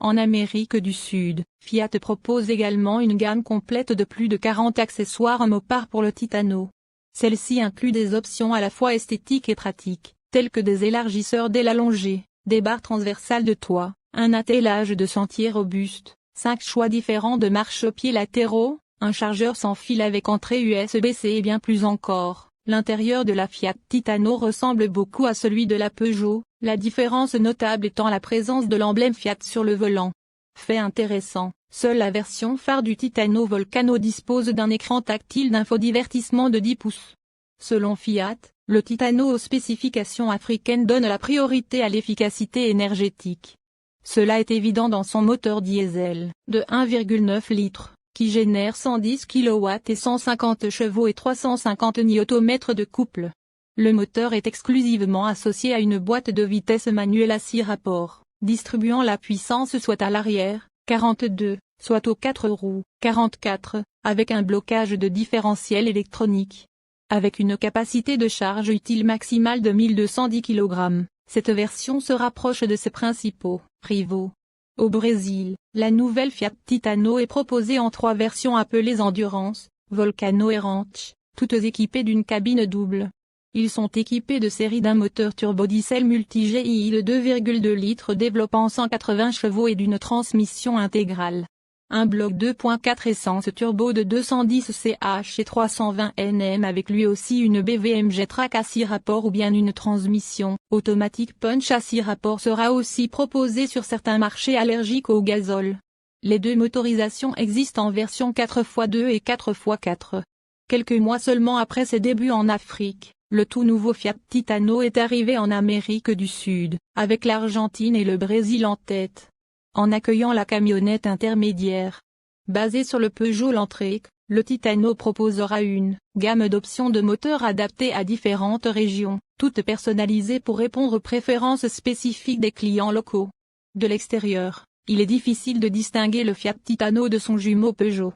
En Amérique du Sud, Fiat propose également une gamme complète de plus de 40 accessoires Mopar pour le Titano. Celle-ci inclut des options à la fois esthétiques et pratiques, telles que des élargisseurs d'ailes allongées, des barres transversales de toit, un attellage de sentier robuste, 5 choix différents de marchepieds latéraux, un chargeur sans fil avec entrée USB-C et bien plus encore. L'intérieur de la Fiat Titano ressemble beaucoup à celui de la Peugeot, la différence notable étant la présence de l'emblème Fiat sur le volant. Fait intéressant, seule la version phare du Titano Volcano dispose d'un écran tactile d'infodivertissement de 10 pouces. Selon Fiat, le Titano aux spécifications africaines donne la priorité à l'efficacité énergétique. Cela est évident dans son moteur diesel, de 1,9 litres, qui génère 110 kW et 150 chevaux et 350 Nm de couple. Le moteur est exclusivement associé à une boîte de vitesses manuelle à 6 rapports, distribuant la puissance soit à l'arrière, 42, soit aux 4 roues, 44, avec un blocage de différentiel électronique. Avec une capacité de charge utile maximale de 1210 kg, cette version se rapproche de ses principaux rivaux. Au Brésil, la nouvelle Fiat Titano est proposée en 3 versions appelées Endurance, Volcano et Ranch, toutes équipées d'une cabine double. Ils sont équipés de série d'un moteur turbodiesel multi-GI de 2,2 litres développant 180 chevaux et d'une transmission intégrale. Un bloc 2.4 essence turbo de 210 ch et 320 Nm avec lui aussi une BVM Jetrack à 6 rapports ou bien une transmission automatique punch à 6 rapports sera aussi proposée sur certains marchés allergiques au gazole. Les deux motorisations existent en version 4x2 et 4x4. Quelques mois seulement après ses débuts en Afrique, le tout nouveau Fiat Titano est arrivé en Amérique du Sud, avec l'Argentine et le Brésil en tête. En accueillant la camionnette intermédiaire. Basée sur le Peugeot Landtrek, le Titano proposera une gamme d'options de moteurs adaptées à différentes régions, toutes personnalisées pour répondre aux préférences spécifiques des clients locaux. De l'extérieur, il est difficile de distinguer le Fiat Titano de son jumeau Peugeot.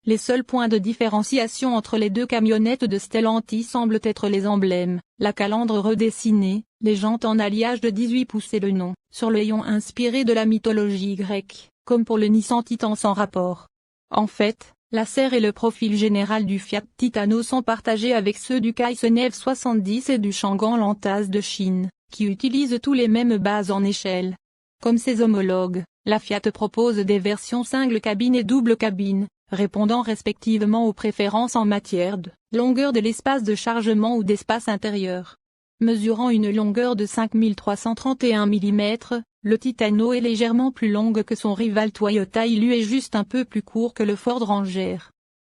Les seuls points de différenciation entre les deux camionnettes de Stellantis semblent être les emblèmes, la calandre redessinée, les jantes en alliage de 18 pouces et le nom, sur le hayon inspiré de la mythologie grecque, comme pour le Nissan Titan sans rapport. En fait, la serre et le profil général du Fiat Titano sont partagés avec ceux du Kaizen F70 et du Changan Lantas de Chine, qui utilisent tous les mêmes bases en échelle. Comme ses homologues, la Fiat propose des versions single cabine et double cabine, répondant respectivement aux préférences en matière de longueur de l'espace de chargement ou d'espace intérieur. Mesurant une longueur de 5331 mm, le Titano est légèrement plus longue que son rival Toyota Hilux et juste un peu plus court que le Ford Ranger.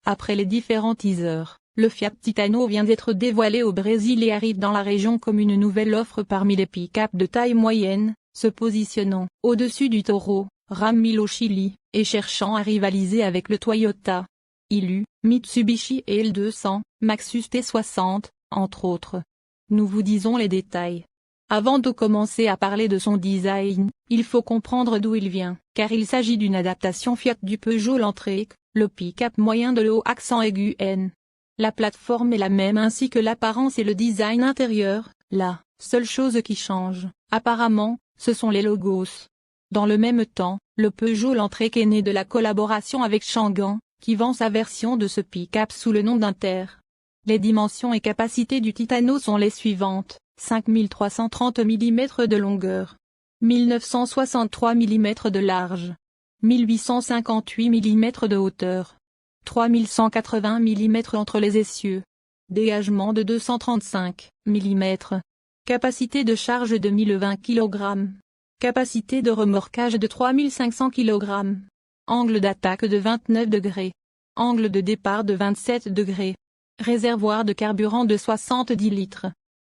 Après les différents teasers, le Fiat Titano vient d'être dévoilé au Brésil et arrive dans la région comme une nouvelle offre parmi les pick-up de taille moyenne, se positionnant au-dessus du Toro, Ram 1000 au Chili, et cherchant à rivaliser avec le Toyota Hilux, Mitsubishi et L200, Maxus T60, entre autres. Nous vous disons les détails. Avant de commencer à parler de son design, il faut comprendre d'où il vient, car il s'agit d'une adaptation Fiat du Peugeot Landtrek, le pick-up moyen de le haut accent aigu N. La plateforme est la même ainsi que l'apparence et le design intérieur, la seule chose qui change, apparemment, ce sont les logos. Dans le même temps, le Peugeot Landtrek est né de la collaboration avec Changan, qui vend sa version de ce pick-up sous le nom d'Inter. Les dimensions et capacités du Titano sont les suivantes, 5330 mm de longueur, 1963 mm de large, 1858 mm de hauteur, 3180 mm entre les essieux, dégagement de 235 mm, capacité de charge de 1020 kg, capacité de remorquage de 3500 kg, angle d'attaque de 29 degrés, angle de départ de 27 degrés. Réservoir de carburant de 70 litres.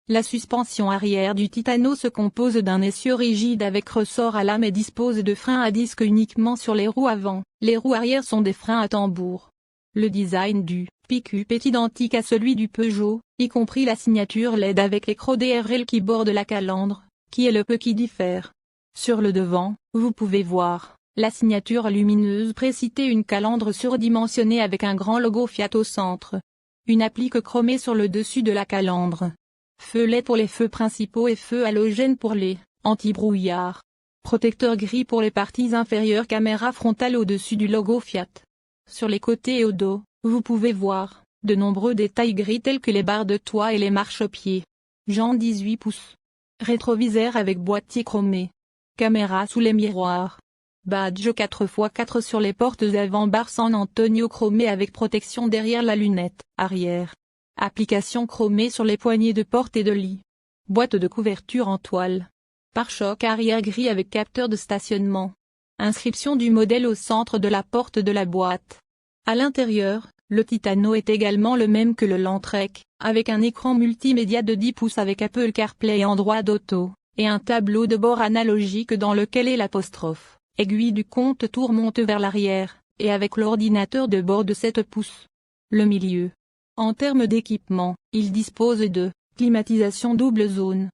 La suspension arrière du Titano se compose d'un essieu rigide avec ressort à lame et dispose de freins à disque uniquement sur les roues avant. Les roues arrière sont des freins à tambour. Le design du pick-up est identique à celui du Peugeot, y compris la signature LED avec les crocs DRL qui bordent la calandre, qui est le peu qui diffère. Sur le devant, vous pouvez voir la signature lumineuse précitée, une calandre surdimensionnée avec un grand logo Fiat au centre. Une applique chromée sur le dessus de la calandre. Feux LED pour les feux principaux et feux halogènes pour les anti-brouillard. Protecteur gris pour les parties inférieures. Caméra frontale au-dessus du logo Fiat. Sur les côtés et au dos, vous pouvez voir de nombreux détails gris tels que les barres de toit et les marchepieds. Jantes 18 pouces. Rétroviseur avec boîtier chromé. Caméra sous les miroirs. Badge 4x4 sur les portes avant. Barre San Antonio chromée avec protection derrière la lunette arrière. Application chromée sur les poignées de porte et de lit. Boîte de couverture en toile. Pare-choc arrière gris avec capteur de stationnement. Inscription du modèle au centre de la porte de la boîte. À l'intérieur, le Titano est également le même que le Landtrek, avec un écran multimédia de 10 pouces avec Apple CarPlay et Android Auto, et un tableau de bord analogique dans lequel est l'apostrophe. Aiguille du compte monte vers l'arrière, et avec l'ordinateur de bord de 7 pouces. Le milieu. En termes d'équipement, il dispose de climatisation double zone,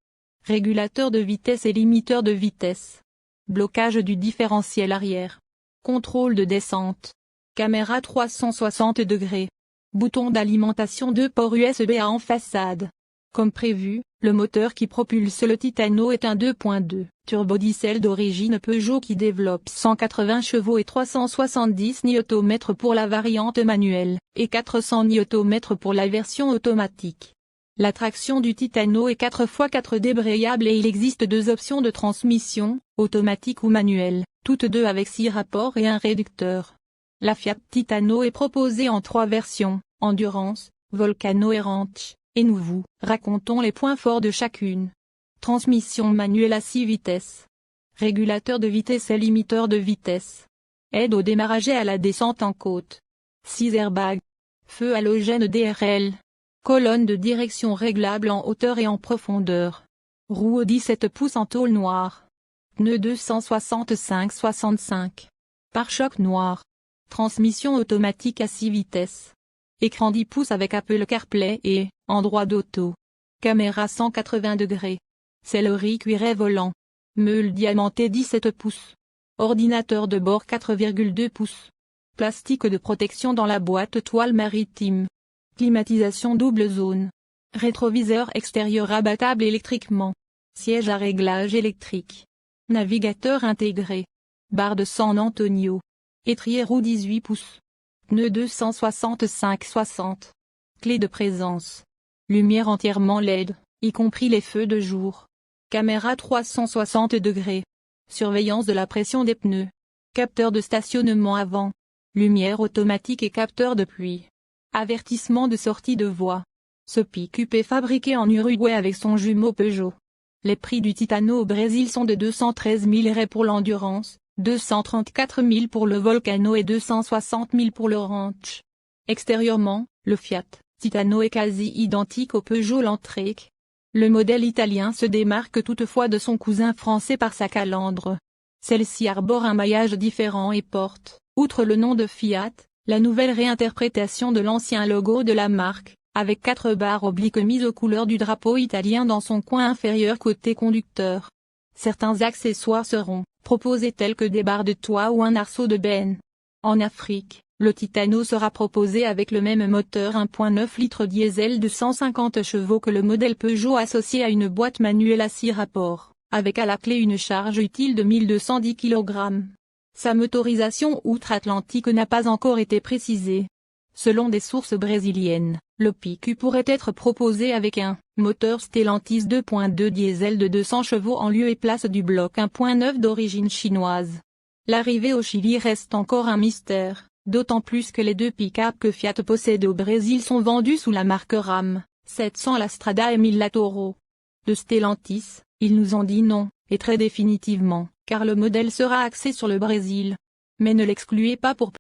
régulateur de vitesse et limiteur de vitesse, blocage du différentiel arrière, contrôle de descente, caméra 360 degrés, bouton d'alimentation 2 ports USB-A en façade. Comme prévu, le moteur qui propulse le Titano est un 2.2 turbodiesel d'origine Peugeot qui développe 180 chevaux et 370 Nm pour la variante manuelle, et 400 Nm pour la version automatique. La traction du Titano est 4x4 débrayable et il existe 2 options de transmission, automatique ou manuelle, toutes deux avec 6 rapports et un réducteur. La Fiat Titano est proposée en 3 versions, Endurance, Volcano et Ranch, et nous vous racontons les points forts de chacune. Transmission manuelle à 6 vitesses. Régulateur de vitesse et limiteur de vitesse. Aide au démarrage et à la descente en côte. 6 airbags. Feu halogène DRL. Colonne de direction réglable en hauteur et en profondeur. Roue 17 pouces en tôle noire. Pneus 265-65. Pare-choc noir. Transmission automatique à 6 vitesses. Écran 10 pouces avec Apple CarPlay et Android Auto. Caméra 180 degrés. Sellerie cuiret volant. Meule diamantée 17 pouces. Ordinateur de bord 4,2 pouces. Plastique de protection dans la boîte toile maritime. Climatisation double zone. Rétroviseur extérieur abattable électriquement. Siège à réglage électrique. Navigateur intégré. Barre de San Antonio. Étrier roue 18 pouces. Pneus 265-60. Clé de présence. Lumière entièrement LED, y compris les feux de jour. Caméra 360 degrés. Surveillance de la pression des pneus. Capteur de stationnement avant. Lumière automatique et capteur de pluie. Avertissement de sortie de voie. Ce pick-up est fabriqué en Uruguay avec son jumeau Peugeot. Les prix du Titano au Brésil sont de 213 000 € pour l'Endurance, 234 000 pour le Volcano et 260 000 pour le Ranch. Extérieurement, le Fiat Titano est quasi identique au Peugeot Landtrek. Le modèle italien se démarque toutefois de son cousin français par sa calandre. Celle-ci arbore un maillage différent et porte, outre le nom de Fiat, la nouvelle réinterprétation de l'ancien logo de la marque, avec 4 barres obliques mises aux couleurs du drapeau italien dans son coin inférieur côté conducteur. Certains accessoires seront proposés tels que des barres de toit ou un arceau de benne. En Afrique, le Titano sera proposé avec le même moteur 1.9 litres diesel de 150 chevaux que le modèle Peugeot associé à une boîte manuelle à 6 rapports, avec à la clé une charge utile de 1210 kg. Sa motorisation outre-Atlantique n'a pas encore été précisée. Selon des sources brésiliennes, le pick-up pourrait être proposé avec un moteur Stellantis 2.2 diesel de 200 chevaux en lieu et place du bloc 1.9 d'origine chinoise. L'arrivée au Chili reste encore un mystère, d'autant plus que les 2 pick-up que Fiat possède au Brésil sont vendus sous la marque Ram 700 La Strada et 1000 La Toro. De Stellantis, ils nous ont dit non, et très définitivement, car le modèle sera axé sur le Brésil. Mais ne l'excluez pas pour